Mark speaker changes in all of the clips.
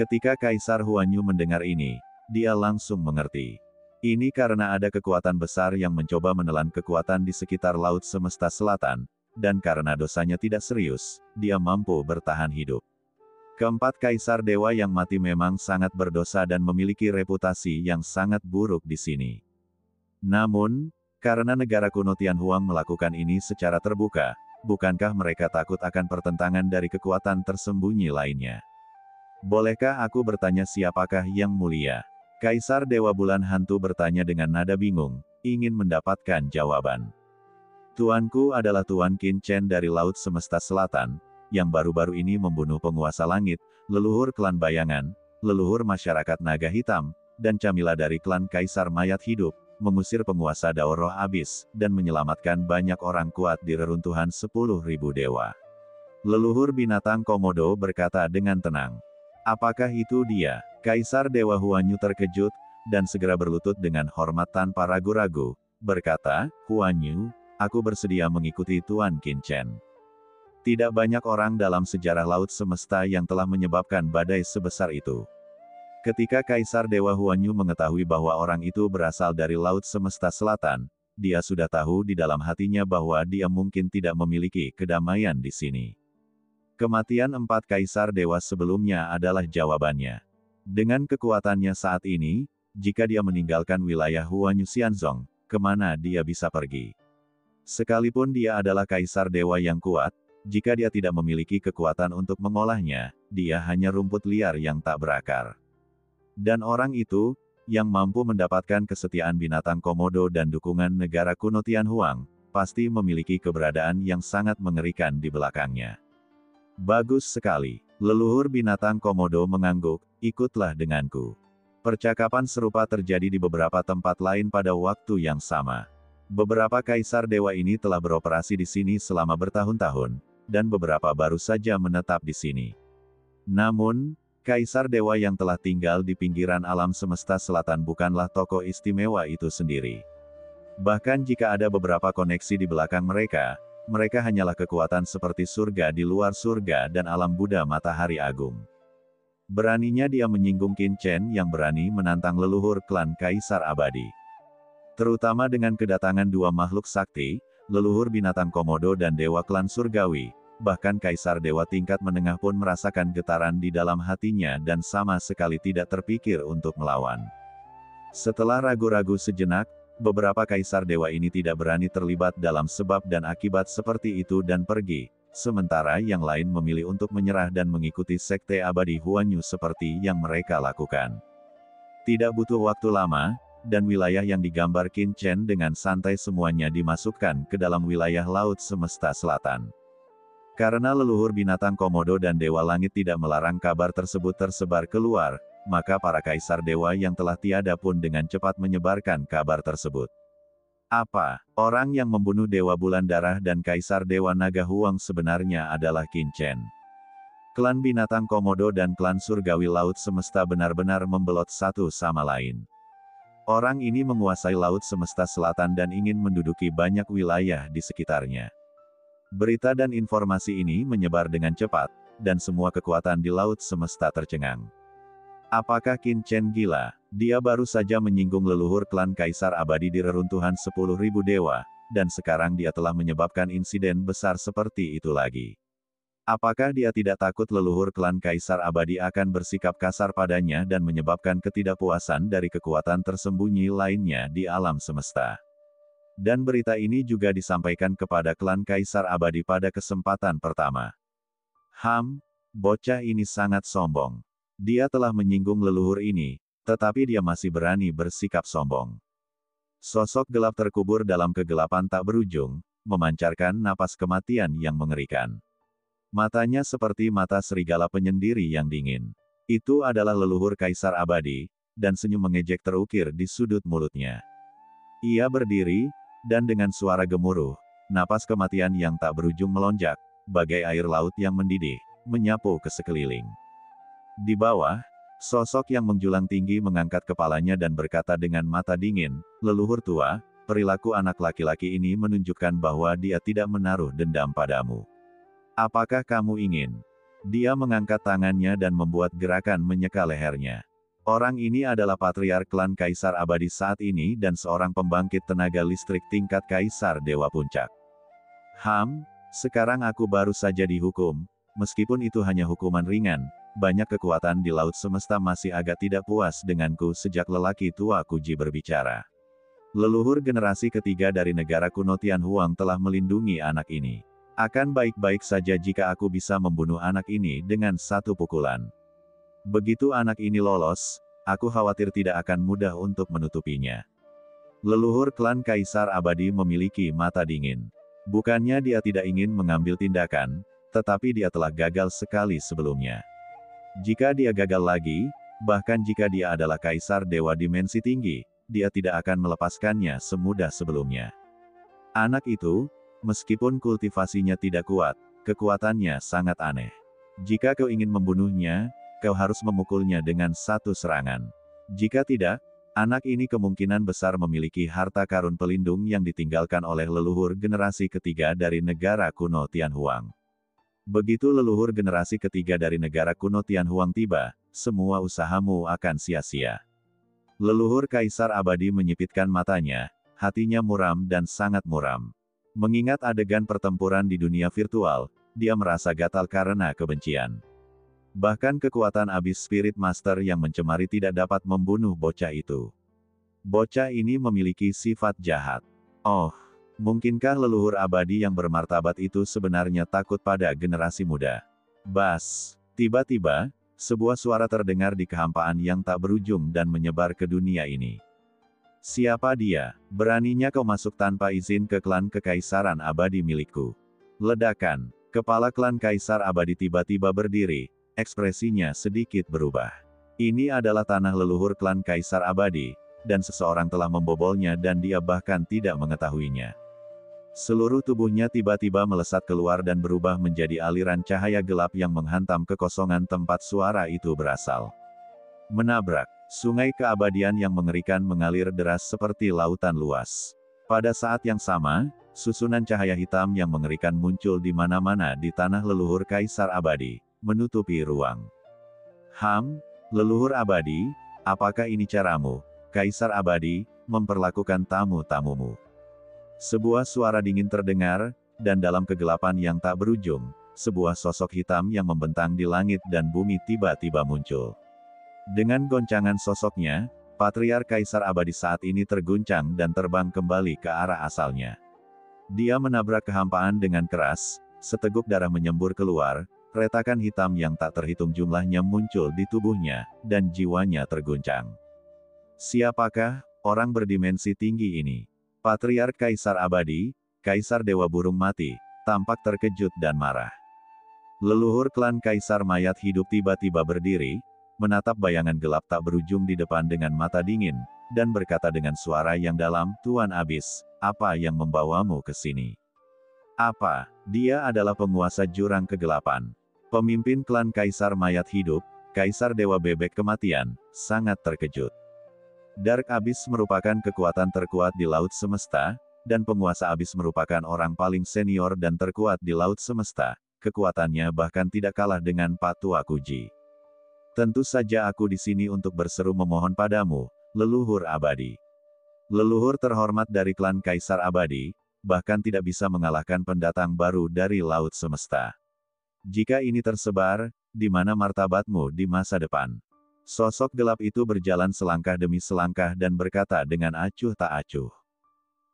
Speaker 1: Ketika Kaisar Huanyu mendengar ini, dia langsung mengerti. Ini karena ada kekuatan besar yang mencoba menelan kekuatan di sekitar Laut Semesta Selatan, dan karena dosanya tidak serius, dia mampu bertahan hidup. Keempat Kaisar Dewa yang mati memang sangat berdosa dan memiliki reputasi yang sangat buruk di sini. Namun, karena negara kuno Tianhuang melakukan ini secara terbuka, bukankah mereka takut akan pertentangan dari kekuatan tersembunyi lainnya? Bolehkah aku bertanya siapakah yang mulia? Kaisar Dewa Bulan Hantu bertanya dengan nada bingung, ingin mendapatkan jawaban. Tuanku adalah Tuan Qin Chen dari Laut Semesta Selatan, yang baru-baru ini membunuh penguasa langit, leluhur klan bayangan, leluhur masyarakat naga hitam, dan Camilla dari klan Kaisar Mayat Hidup, mengusir penguasa Dao Roh Abis, dan menyelamatkan banyak orang kuat di reruntuhan 10.000 dewa. Leluhur binatang Komodo berkata dengan tenang. Apakah itu dia? Kaisar Dewa Huanyu terkejut, dan segera berlutut dengan hormat tanpa ragu-ragu, berkata, Huanyu, aku bersedia mengikuti Tuan Qin Chen. Tidak banyak orang dalam sejarah Laut Semesta yang telah menyebabkan badai sebesar itu. Ketika Kaisar Dewa Huanyu mengetahui bahwa orang itu berasal dari Laut Semesta Selatan, dia sudah tahu di dalam hatinya bahwa dia mungkin tidak memiliki kedamaian di sini. Kematian 4 Kaisar Dewa sebelumnya adalah jawabannya. Dengan kekuatannya saat ini, jika dia meninggalkan wilayah Huanyu Xianzong, kemana dia bisa pergi? Sekalipun dia adalah Kaisar Dewa yang kuat, jika dia tidak memiliki kekuatan untuk mengolahnya, dia hanya rumput liar yang tak berakar. Dan orang itu, yang mampu mendapatkan kesetiaan binatang Komodo dan dukungan negara kuno Tianhuang, pasti memiliki keberadaan yang sangat mengerikan di belakangnya. Bagus sekali. Leluhur binatang Komodo mengangguk, ikutlah denganku. Percakapan serupa terjadi di beberapa tempat lain pada waktu yang sama. Beberapa Kaisar Dewa ini telah beroperasi di sini selama bertahun-tahun, dan beberapa baru saja menetap di sini. Namun, Kaisar Dewa yang telah tinggal di pinggiran alam semesta selatan bukanlah tokoh istimewa itu sendiri. Bahkan jika ada beberapa koneksi di belakang mereka, mereka hanyalah kekuatan seperti surga di luar surga dan alam Buddha Matahari Agung. Beraninya dia menyinggung Qin Chen yang berani menantang leluhur klan Kaisar Abadi. Terutama dengan kedatangan dua makhluk sakti, leluhur binatang Komodo dan Dewa Klan Surgawi, bahkan Kaisar Dewa tingkat menengah pun merasakan getaran di dalam hatinya dan sama sekali tidak terpikir untuk melawan. Setelah ragu-ragu sejenak, beberapa Kaisar Dewa ini tidak berani terlibat dalam sebab dan akibat seperti itu dan pergi, sementara yang lain memilih untuk menyerah dan mengikuti Sekte Abadi Huanyu seperti yang mereka lakukan. Tidak butuh waktu lama, dan wilayah yang digambar Qin Chen dengan santai semuanya dimasukkan ke dalam wilayah Laut Semesta Selatan. Karena leluhur binatang Komodo dan Dewa Langit tidak melarang kabar tersebut tersebar keluar, maka para Kaisar Dewa yang telah tiada pun dengan cepat menyebarkan kabar tersebut. Apa? Orang yang membunuh Dewa Bulan Darah dan Kaisar Dewa Naga Huang sebenarnya adalah Qin Chen. Klan binatang Komodo dan klan Surgawi Laut Semesta benar-benar membelot satu sama lain. Orang ini menguasai Laut Semesta Selatan dan ingin menduduki banyak wilayah di sekitarnya. Berita dan informasi ini menyebar dengan cepat, dan semua kekuatan di Laut Semesta tercengang. Apakah Qin Chen gila? Dia baru saja menyinggung leluhur klan Kaisar Abadi di reruntuhan 10.000 dewa, dan sekarang dia telah menyebabkan insiden besar seperti itu lagi. Apakah dia tidak takut leluhur klan Kaisar Abadi akan bersikap kasar padanya dan menyebabkan ketidakpuasan dari kekuatan tersembunyi lainnya di alam semesta? Dan berita ini juga disampaikan kepada klan Kaisar Abadi pada kesempatan pertama. Bocah ini sangat sombong. Dia telah menyinggung leluhur ini, tetapi dia masih berani bersikap sombong. Sosok gelap terkubur dalam kegelapan tak berujung, memancarkan napas kematian yang mengerikan. Matanya seperti mata serigala penyendiri yang dingin. Itu adalah leluhur Kaisar Abadi, dan senyum mengejek terukir di sudut mulutnya. Ia berdiri, dan dengan suara gemuruh, napas kematian yang tak berujung melonjak, bagai air laut yang mendidih, menyapu ke sekeliling. Di bawah, sosok yang menjulang tinggi mengangkat kepalanya dan berkata dengan mata dingin, leluhur tua, perilaku anak laki-laki ini menunjukkan bahwa dia tidak menaruh dendam padamu. Apakah kamu ingin Dia mengangkat tangannya dan membuat gerakan menyeka lehernya. Orang ini adalah patriark klan Kaisar Abadi saat ini dan seorang pembangkit tenaga listrik tingkat Kaisar Dewa Puncak. Sekarang aku baru saja dihukum, meskipun itu hanya hukuman ringan, banyak kekuatan di laut semesta masih agak tidak puas denganku sejak lelaki tua Kuji berbicara. Leluhur generasi ketiga dari negara kuno Tianhuang telah melindungi anak ini. Akan baik-baik saja jika aku bisa membunuh anak ini dengan satu pukulan. Begitu anak ini lolos, aku khawatir tidak akan mudah untuk menutupinya. Leluhur klan Kaisar Abadi memiliki mata dingin. Bukannya dia tidak ingin mengambil tindakan, tetapi dia telah gagal sekali sebelumnya. Jika dia gagal lagi, bahkan jika dia adalah Kaisar Dewa Dimensi Tinggi, dia tidak akan melepaskannya semudah sebelumnya. Anak itu, meskipun kultivasinya tidak kuat, kekuatannya sangat aneh. Jika kau ingin membunuhnya, kau harus memukulnya dengan satu serangan. Jika tidak, anak ini kemungkinan besar memiliki harta karun pelindung yang ditinggalkan oleh leluhur generasi ketiga dari negara kuno Tianhuang. Begitu leluhur generasi ketiga dari negara kuno Tianhuang tiba, semua usahamu akan sia-sia. Leluhur Kaisar Abadi menyipitkan matanya, hatinya muram dan sangat muram. Mengingat adegan pertempuran di dunia virtual, dia merasa gatal karena kebencian. Bahkan kekuatan Abyss Spirit Master yang mencemari tidak dapat membunuh bocah itu. Bocah ini memiliki sifat jahat. Oh, mungkinkah leluhur abadi yang bermartabat itu sebenarnya takut pada generasi muda? Bas! Tiba-tiba, sebuah suara terdengar di kehampaan yang tak berujung dan menyebar ke dunia ini. Siapa dia? Beraninya kau masuk tanpa izin ke klan kekaisaran abadi milikku. Ledakan. Kepala klan Kaisar Abadi tiba-tiba berdiri, ekspresinya sedikit berubah. Ini adalah tanah leluhur klan Kaisar Abadi, dan seseorang telah membobolnya dan dia bahkan tidak mengetahuinya. Seluruh tubuhnya tiba-tiba melesat keluar dan berubah menjadi aliran cahaya gelap yang menghantam kekosongan tempat suara itu berasal. Menabrak. Sungai keabadian yang mengerikan mengalir deras seperti lautan luas. Pada saat yang sama, susunan cahaya hitam yang mengerikan muncul di mana-mana di tanah leluhur Kaisar Abadi, menutupi ruang. Leluhur abadi, apakah ini caramu, Kaisar Abadi, memperlakukan tamu-tamumu? Sebuah suara dingin terdengar, dan dalam kegelapan yang tak berujung, sebuah sosok hitam yang membentang di langit dan bumi tiba-tiba muncul. Dengan goncangan sosoknya, Patriark Kaisar Abadi saat ini terguncang dan terbang kembali ke arah asalnya. Dia menabrak kehampaan dengan keras, seteguk darah menyembur keluar, retakan hitam yang tak terhitung jumlahnya muncul di tubuhnya, dan jiwanya terguncang. Siapakah orang berdimensi tinggi ini? Patriark Kaisar Abadi, Kaisar Dewa Burung Mati, tampak terkejut dan marah. Leluhur klan Kaisar Mayat Hidup tiba-tiba berdiri, menatap bayangan gelap tak berujung di depan dengan mata dingin, dan berkata dengan suara yang dalam, Tuan Abyss, apa yang membawamu ke sini? Apa? Dia adalah penguasa jurang kegelapan. Pemimpin klan Kaisar Mayat Hidup, Kaisar Dewa Bebek Kematian, sangat terkejut. Dark Abyss merupakan kekuatan terkuat di Laut Semesta, dan penguasa Abyss merupakan orang paling senior dan terkuat di Laut Semesta, kekuatannya bahkan tidak kalah dengan Patua Kuji. Tentu saja aku di sini untuk berseru memohon padamu, leluhur abadi. Leluhur terhormat dari klan Kaisar Abadi, bahkan tidak bisa mengalahkan pendatang baru dari Laut Semesta. Jika ini tersebar, di mana martabatmu di masa depan? Sosok gelap itu berjalan selangkah demi selangkah dan berkata dengan acuh tak acuh.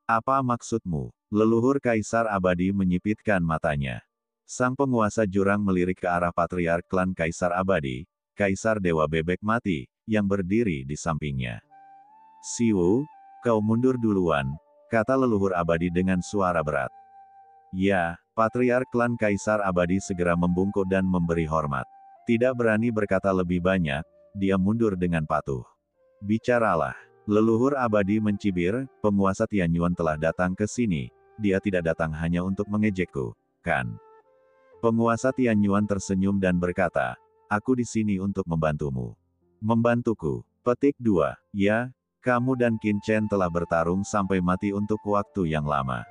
Speaker 1: Apa maksudmu? Leluhur Kaisar Abadi menyipitkan matanya. Sang penguasa jurang melirik ke arah Patriark klan Kaisar Abadi, Kaisar Dewa Bebek Mati, yang berdiri di sampingnya. Siwu, kau mundur duluan, kata leluhur abadi dengan suara berat. Ya, Patriark klan Kaisar Abadi segera membungkuk dan memberi hormat. Tidak berani berkata lebih banyak, dia mundur dengan patuh. Bicaralah. Leluhur abadi mencibir, penguasa Tianyuan telah datang ke sini, dia tidak datang hanya untuk mengejekku, kan? Penguasa Tianyuan tersenyum dan berkata, aku di sini untuk membantumu. Membantuku. Petik 2. Ya, kamu dan Qin Chen telah bertarung sampai mati untuk waktu yang lama.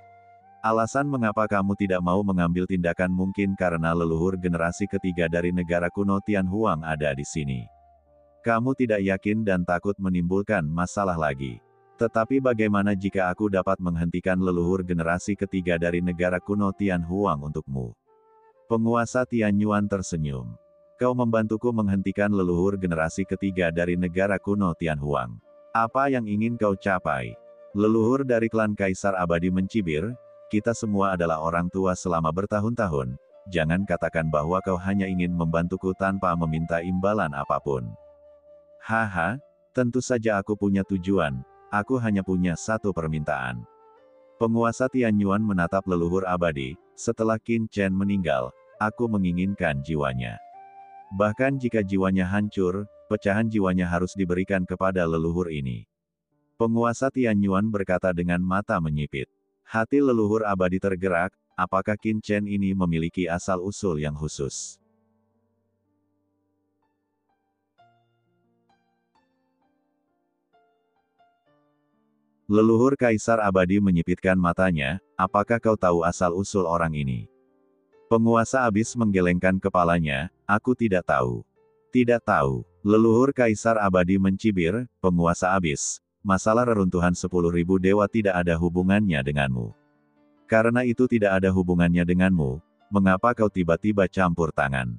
Speaker 1: Alasan mengapa kamu tidak mau mengambil tindakan mungkin karena leluhur generasi ketiga dari negara kuno Tianhuang ada di sini. Kamu tidak yakin dan takut menimbulkan masalah lagi. Tetapi bagaimana jika aku dapat menghentikan leluhur generasi ketiga dari negara kuno Tianhuang untukmu? Penguasa Tianyuan tersenyum. Kau membantuku menghentikan leluhur generasi ketiga dari negara kuno Tianhuang. Apa yang ingin kau capai? Leluhur dari klan Kaisar Abadi mencibir, kita semua adalah orang tua selama bertahun-tahun, jangan katakan bahwa kau hanya ingin membantuku tanpa meminta imbalan apapun. Haha, tentu saja aku punya tujuan, aku hanya punya satu permintaan. Penguasa Tianyuan menatap leluhur abadi, setelah Qin Chen meninggal, aku menginginkan jiwanya. Bahkan jika jiwanya hancur, pecahan jiwanya harus diberikan kepada leluhur ini. Penguasa Tianyuan berkata dengan mata menyipit. Hati leluhur abadi tergerak, apakah Qin Chen ini memiliki asal-usul yang khusus? Leluhur Kaisar Abadi menyipitkan matanya, apakah kau tahu asal-usul orang ini? Penguasa Abis menggelengkan kepalanya, aku tidak tahu. Tidak tahu. Leluhur Kaisar Abadi mencibir, penguasa Abis. Masalah reruntuhan 10.000 dewa tidak ada hubungannya denganmu. Karena itu tidak ada hubungannya denganmu, mengapa kau tiba-tiba campur tangan?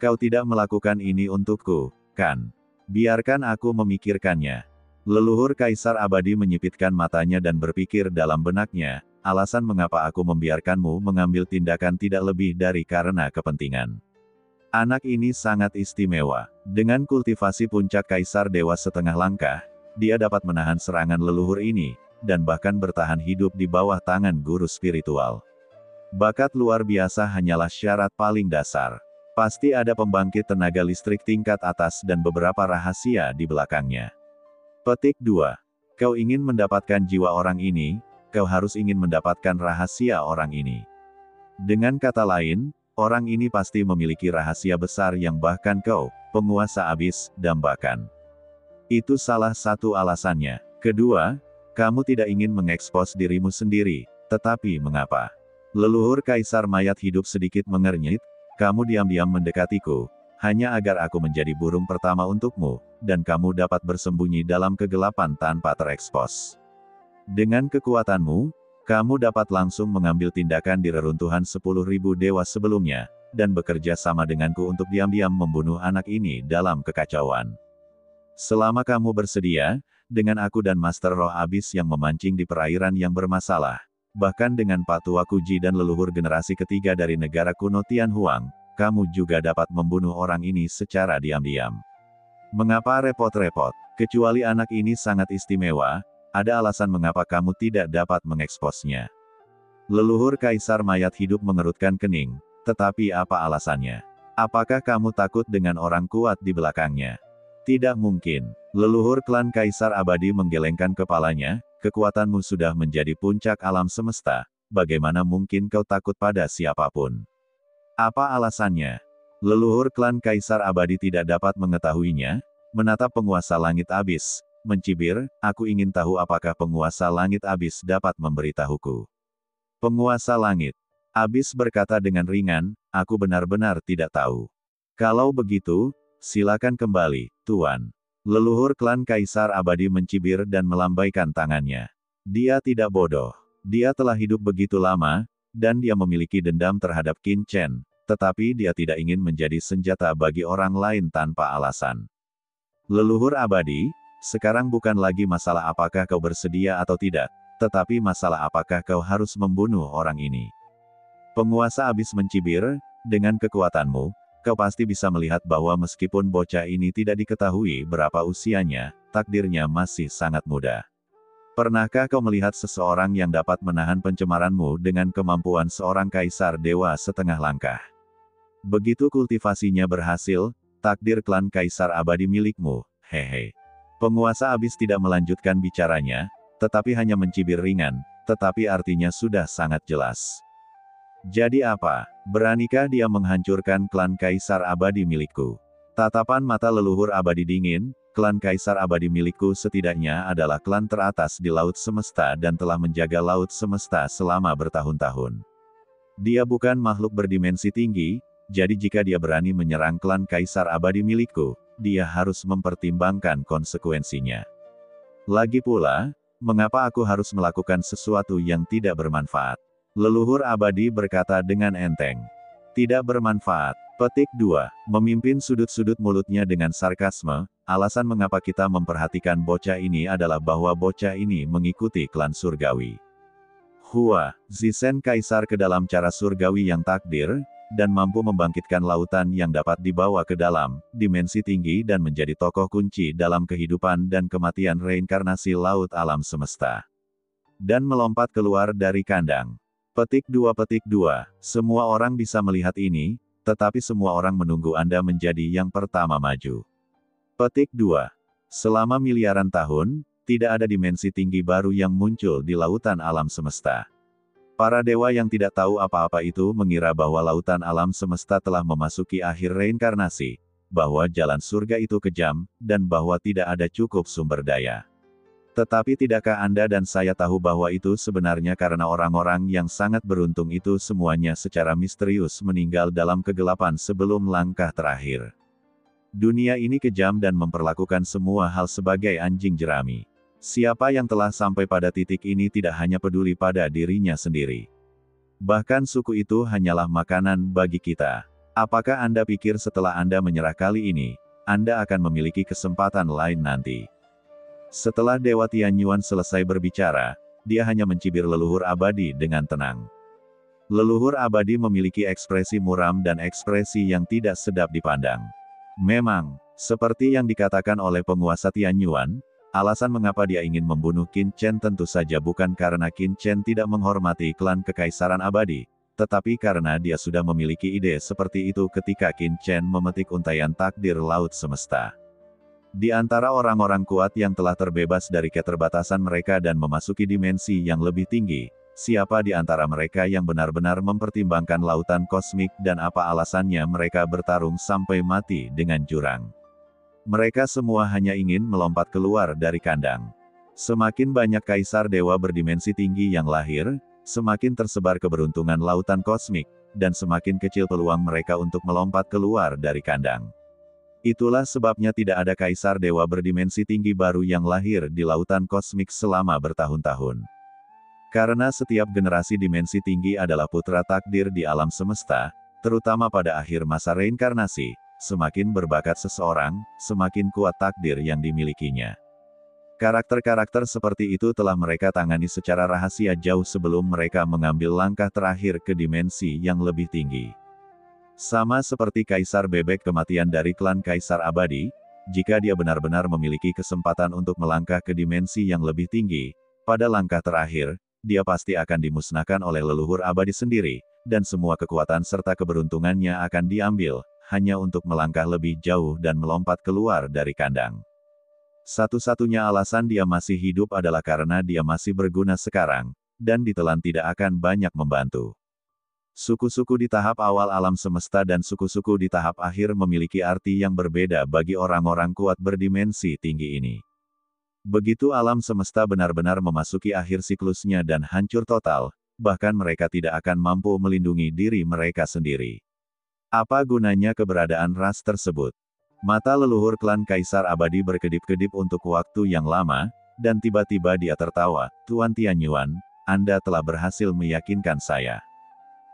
Speaker 1: Kau tidak melakukan ini untukku, kan? Biarkan aku memikirkannya. Leluhur Kaisar Abadi menyipitkan matanya dan berpikir dalam benaknya, alasan mengapa aku membiarkanmu mengambil tindakan tidak lebih dari karena kepentingan. Anak ini sangat istimewa. Dengan kultivasi puncak Kaisar Dewa setengah langkah, dia dapat menahan serangan leluhur ini, dan bahkan bertahan hidup di bawah tangan guru spiritual. Bakat luar biasa hanyalah syarat paling dasar. Pasti ada pembangkit tenaga listrik tingkat atas dan beberapa rahasia di belakangnya. Petik 2. Kau ingin mendapatkan jiwa orang ini, kau harus ingin mendapatkan rahasia orang ini. Dengan kata lain, orang ini pasti memiliki rahasia besar yang bahkan kau, penguasa Abis, dambakan. Itu salah satu alasannya. Kedua, kamu tidak ingin mengekspos dirimu sendiri, tetapi mengapa? Leluhur Kaisar Mayat hidup sedikit mengernyit, kamu diam-diam mendekatiku, hanya agar aku menjadi burung pertama untukmu, dan kamu dapat bersembunyi dalam kegelapan tanpa terekspos. Dengan kekuatanmu, kamu dapat langsung mengambil tindakan di reruntuhan 10.000 dewa sebelumnya, dan bekerja sama denganku untuk diam-diam membunuh anak ini dalam kekacauan. Selama kamu bersedia, dengan aku dan Master Roh Abis yang memancing di perairan yang bermasalah, bahkan dengan Patua Kuji dan leluhur generasi ketiga dari negara kuno Tianhuang, kamu juga dapat membunuh orang ini secara diam-diam. Mengapa repot-repot? Kecuali anak ini sangat istimewa, ada alasan mengapa kamu tidak dapat mengeksposnya. Leluhur Kaisar Mayat hidup mengerutkan kening, tetapi apa alasannya? Apakah kamu takut dengan orang kuat di belakangnya? Tidak mungkin. Leluhur klan Kaisar Abadi menggelengkan kepalanya, kekuatanmu sudah menjadi puncak alam semesta, bagaimana mungkin kau takut pada siapapun? Apa alasannya? Leluhur klan Kaisar Abadi tidak dapat mengetahuinya, menatap penguasa langit abis, mencibir, aku ingin tahu apakah penguasa langit abis dapat memberitahuku. Penguasa langit abis berkata dengan ringan, aku benar-benar tidak tahu. Kalau begitu, silakan kembali, Tuan. Leluhur klan Kaisar Abadi mencibir dan melambaikan tangannya. Dia tidak bodoh. Dia telah hidup begitu lama, dan dia memiliki dendam terhadap Qin Chen, tetapi dia tidak ingin menjadi senjata bagi orang lain tanpa alasan. Leluhur Abadi, sekarang bukan lagi masalah apakah kau bersedia atau tidak, tetapi masalah apakah kau harus membunuh orang ini. Penguasa Abis mencibir, dengan kekuatanmu, kau pasti bisa melihat bahwa meskipun bocah ini tidak diketahui berapa usianya, takdirnya masih sangat muda. Pernahkah kau melihat seseorang yang dapat menahan pencemaranmu dengan kemampuan seorang kaisar dewa setengah langkah? Begitu kultivasinya berhasil, takdir klan Kaisar Abadi milikmu, hehe. Penguasa Abis tidak melanjutkan bicaranya, tetapi hanya mencibir ringan, tetapi artinya sudah sangat jelas. Jadi apa? Beranikah dia menghancurkan klan Kaisar Abadi milikku? Tatapan mata leluhur abadi dingin, klan Kaisar Abadi milikku setidaknya adalah klan teratas di Laut Semesta dan telah menjaga Laut Semesta selama bertahun-tahun. Dia bukan makhluk berdimensi tinggi, jadi jika dia berani menyerang klan Kaisar Abadi milikku, dia harus mempertimbangkan konsekuensinya. Lagi pula, mengapa aku harus melakukan sesuatu yang tidak bermanfaat? Leluhur Abadi berkata dengan enteng. Tidak bermanfaat. Petik 2. Memimpin sudut-sudut mulutnya dengan sarkasme, alasan mengapa kita memperhatikan bocah ini adalah bahwa bocah ini mengikuti klan surgawi. Hua, Zisen Kaisar ke dalam cara surgawi yang takdir, dan mampu membangkitkan lautan yang dapat dibawa ke dalam dimensi tinggi dan menjadi tokoh kunci dalam kehidupan dan kematian reinkarnasi laut alam semesta. Dan melompat keluar dari kandang. Petik 2. Semua orang bisa melihat ini, tetapi semua orang menunggu Anda menjadi yang pertama maju. Petik 2. Selama miliaran tahun, tidak ada dimensi tinggi baru yang muncul di lautan alam semesta. Para dewa yang tidak tahu apa-apa itu mengira bahwa lautan alam semesta telah memasuki akhir reinkarnasi, bahwa jalan surga itu kejam, dan bahwa tidak ada cukup sumber daya. Tetapi tidakkah Anda dan saya tahu bahwa itu sebenarnya karena orang-orang yang sangat beruntung itu semuanya secara misterius meninggal dalam kegelapan sebelum langkah terakhir. Dunia ini kejam dan memperlakukan semua hal sebagai anjing jerami. Siapa yang telah sampai pada titik ini tidak hanya peduli pada dirinya sendiri. Bahkan suku itu hanyalah makanan bagi kita. Apakah Anda pikir setelah Anda menyerah kali ini, Anda akan memiliki kesempatan lain nanti? Setelah Dewa Tianyuan selesai berbicara, dia hanya mencibir leluhur abadi dengan tenang. Leluhur abadi memiliki ekspresi muram dan ekspresi yang tidak sedap dipandang. Memang, seperti yang dikatakan oleh penguasa Tianyuan, alasan mengapa dia ingin membunuh Qin Chen tentu saja bukan karena Qin Chen tidak menghormati klan Kekaisaran Abadi, tetapi karena dia sudah memiliki ide seperti itu ketika Qin Chen memetik untaian takdir Laut Semesta. Di antara orang-orang kuat yang telah terbebas dari keterbatasan mereka dan memasuki dimensi yang lebih tinggi, siapa di antara mereka yang benar-benar mempertimbangkan lautan kosmik dan apa alasannya mereka bertarung sampai mati dengan jurang? Mereka semua hanya ingin melompat keluar dari kandang. Semakin banyak kaisar dewa berdimensi tinggi yang lahir, semakin tersebar keberuntungan lautan kosmik, dan semakin kecil peluang mereka untuk melompat keluar dari kandang. Itulah sebabnya tidak ada kaisar dewa berdimensi tinggi baru yang lahir di lautan kosmik selama bertahun-tahun. Karena setiap generasi dimensi tinggi adalah putra takdir di alam semesta, terutama pada akhir masa reinkarnasi. Semakin berbakat seseorang, semakin kuat takdir yang dimilikinya. Karakter-karakter seperti itu telah mereka tangani secara rahasia jauh sebelum mereka mengambil langkah terakhir ke dimensi yang lebih tinggi. Sama seperti Kaisar Bebek kematian dari klan Kaisar Abadi, jika dia benar-benar memiliki kesempatan untuk melangkah ke dimensi yang lebih tinggi, pada langkah terakhir, dia pasti akan dimusnahkan oleh leluhur abadi sendiri, dan semua kekuatan serta keberuntungannya akan diambil, hanya untuk melangkah lebih jauh dan melompat keluar dari kandang. Satu-satunya alasan dia masih hidup adalah karena dia masih berguna sekarang, dan ditelan tidak akan banyak membantu. Suku-suku di tahap awal alam semesta dan suku-suku di tahap akhir memiliki arti yang berbeda bagi orang-orang kuat berdimensi tinggi ini. Begitu alam semesta benar-benar memasuki akhir siklusnya dan hancur total, bahkan mereka tidak akan mampu melindungi diri mereka sendiri. Apa gunanya keberadaan ras tersebut? Mata leluhur klan Kaisar Abadi berkedip-kedip untuk waktu yang lama, dan tiba-tiba dia tertawa, "Tuan Tianyuan, Anda telah berhasil meyakinkan saya.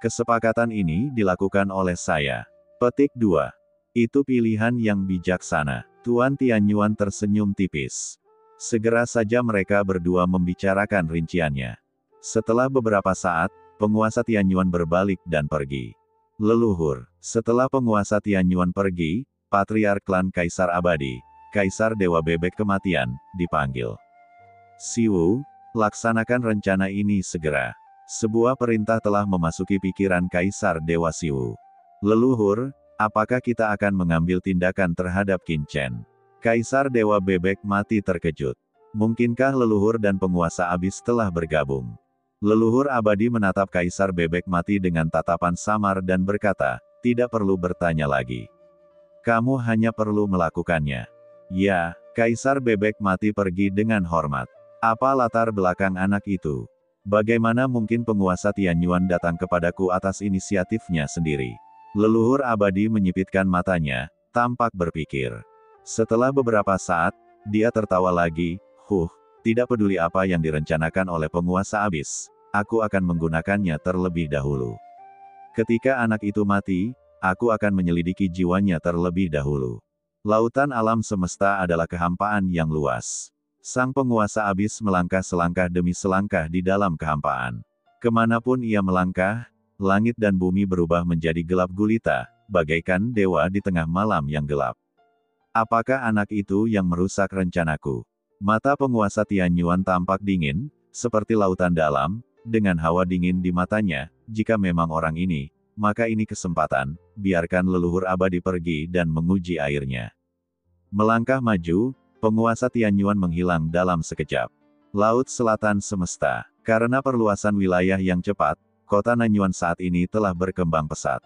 Speaker 1: Kesepakatan ini dilakukan oleh saya." Petik 2. Itu pilihan yang bijaksana. Tuan Tianyuan tersenyum tipis. Segera saja mereka berdua membicarakan rinciannya. Setelah beberapa saat, penguasa Tianyuan berbalik dan pergi. Leluhur, setelah penguasa Tianyuan pergi, Patriark klan Kaisar Abadi, Kaisar Dewa Bebek Kematian, dipanggil. "Siwu, laksanakan rencana ini segera." Sebuah perintah telah memasuki pikiran Kaisar Dewa Siwu. "Leluhur, apakah kita akan mengambil tindakan terhadap Qin Chen?" Kaisar Dewa Bebek mati terkejut. Mungkinkah leluhur dan penguasa abis telah bergabung? Leluhur abadi menatap Kaisar Bebek mati dengan tatapan samar dan berkata, "Tidak perlu bertanya lagi. Kamu hanya perlu melakukannya." "Ya, Kaisar Bebek mati pergi dengan hormat. Apa latar belakang anak itu? Bagaimana mungkin penguasa Tianyuan datang kepadaku atas inisiatifnya sendiri? Leluhur abadi menyipitkan matanya, tampak berpikir. Setelah beberapa saat, dia tertawa lagi, tidak peduli apa yang direncanakan oleh penguasa abis, aku akan menggunakannya terlebih dahulu. Ketika anak itu mati, aku akan menyelidiki jiwanya terlebih dahulu. Lautan alam semesta adalah kehampaan yang luas. Sang penguasa abis melangkah selangkah demi selangkah di dalam kehampaan. Kemanapun ia melangkah, langit dan bumi berubah menjadi gelap gulita, bagaikan dewa di tengah malam yang gelap. Apakah anak itu yang merusak rencanaku? Mata penguasa Tianyuan tampak dingin, seperti lautan dalam, dengan hawa dingin di matanya. Jika memang orang ini, maka ini kesempatan, biarkan leluhur abadi pergi dan menguji airnya. Melangkah maju, penguasa Tianyuan menghilang dalam sekejap. Laut Selatan Semesta. Karena perluasan wilayah yang cepat, kota Nanyuan saat ini telah berkembang pesat.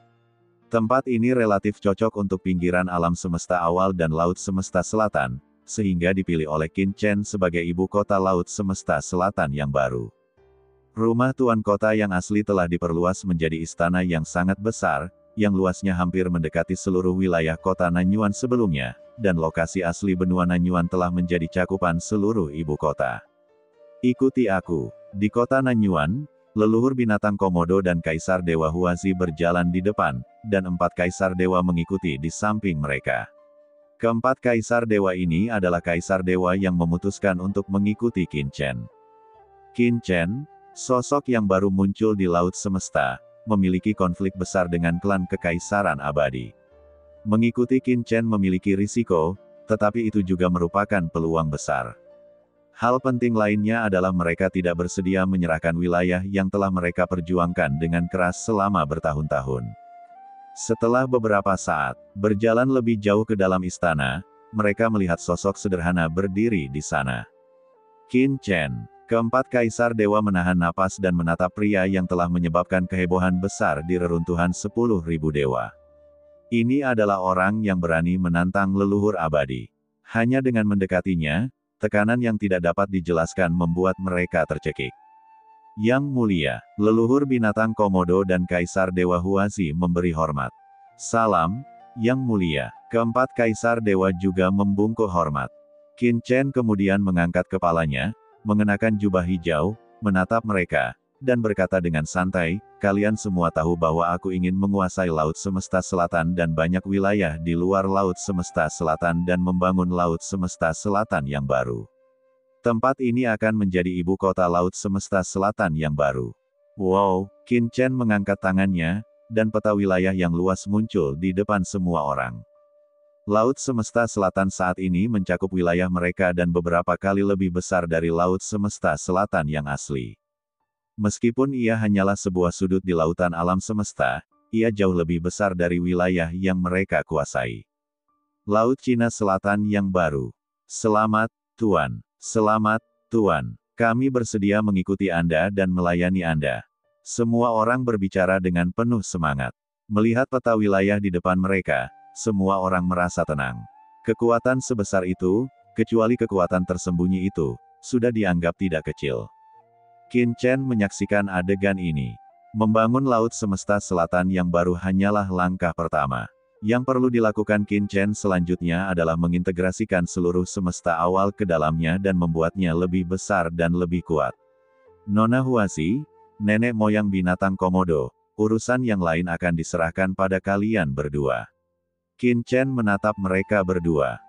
Speaker 1: Tempat ini relatif cocok untuk pinggiran alam semesta awal dan Laut Semesta Selatan, sehingga dipilih oleh Qin Chen sebagai ibu kota Laut Semesta Selatan yang baru. Rumah tuan kota yang asli telah diperluas menjadi istana yang sangat besar, yang luasnya hampir mendekati seluruh wilayah kota Nanyuan sebelumnya, dan lokasi asli benua Nanyuan telah menjadi cakupan seluruh ibu kota. Ikuti aku. Di kota Nanyuan, leluhur binatang Komodo dan Kaisar Dewa Huazi berjalan di depan, dan 4 Kaisar Dewa mengikuti di samping mereka. Keempat Kaisar Dewa ini adalah Kaisar Dewa yang memutuskan untuk mengikuti Qin Chen. Qin Chen, sosok yang baru muncul di Laut Semesta, memiliki konflik besar dengan klan Kekaisaran Abadi. Mengikuti Qin Chen memiliki risiko, tetapi itu juga merupakan peluang besar. Hal penting lainnya adalah mereka tidak bersedia menyerahkan wilayah yang telah mereka perjuangkan dengan keras selama bertahun-tahun. Setelah beberapa saat, berjalan lebih jauh ke dalam istana, mereka melihat sosok sederhana berdiri di sana. Qin Chen. Keempat Kaisar Dewa menahan napas dan menatap pria yang telah menyebabkan kehebohan besar di reruntuhan 10.000 dewa. Ini adalah orang yang berani menantang leluhur abadi. Hanya dengan mendekatinya, tekanan yang tidak dapat dijelaskan membuat mereka tercekik. Yang mulia, leluhur binatang Komodo dan Kaisar Dewa Huazi memberi hormat. Salam, Yang mulia. Keempat Kaisar Dewa juga membungkuk hormat. Qin Chen kemudian mengangkat kepalanya, mengenakan jubah hijau, menatap mereka, dan berkata dengan santai, kalian semua tahu bahwa aku ingin menguasai Laut Semesta Selatan dan banyak wilayah di luar Laut Semesta Selatan dan membangun Laut Semesta Selatan yang baru. Tempat ini akan menjadi ibu kota Laut Semesta Selatan yang baru. Wow, Qin Chen mengangkat tangannya, dan peta wilayah yang luas muncul di depan semua orang. Laut Semesta Selatan saat ini mencakup wilayah mereka dan beberapa kali lebih besar dari Laut Semesta Selatan yang asli. Meskipun ia hanyalah sebuah sudut di lautan alam semesta, ia jauh lebih besar dari wilayah yang mereka kuasai. Laut Cina Selatan yang baru. Selamat, Tuan. Selamat, Tuan. Kami bersedia mengikuti Anda dan melayani Anda. Semua orang berbicara dengan penuh semangat. Melihat peta wilayah di depan mereka, semua orang merasa tenang. Kekuatan sebesar itu, kecuali kekuatan tersembunyi itu, sudah dianggap tidak kecil. Qin Chen menyaksikan adegan ini. Membangun Laut Semesta Selatan yang baru hanyalah langkah pertama. Yang perlu dilakukan Qin Chen selanjutnya adalah mengintegrasikan seluruh semesta awal ke dalamnya dan membuatnya lebih besar dan lebih kuat. Nona Huazi, nenek moyang binatang Komodo, urusan yang lain akan diserahkan pada kalian berdua. Qin Chen menatap mereka berdua.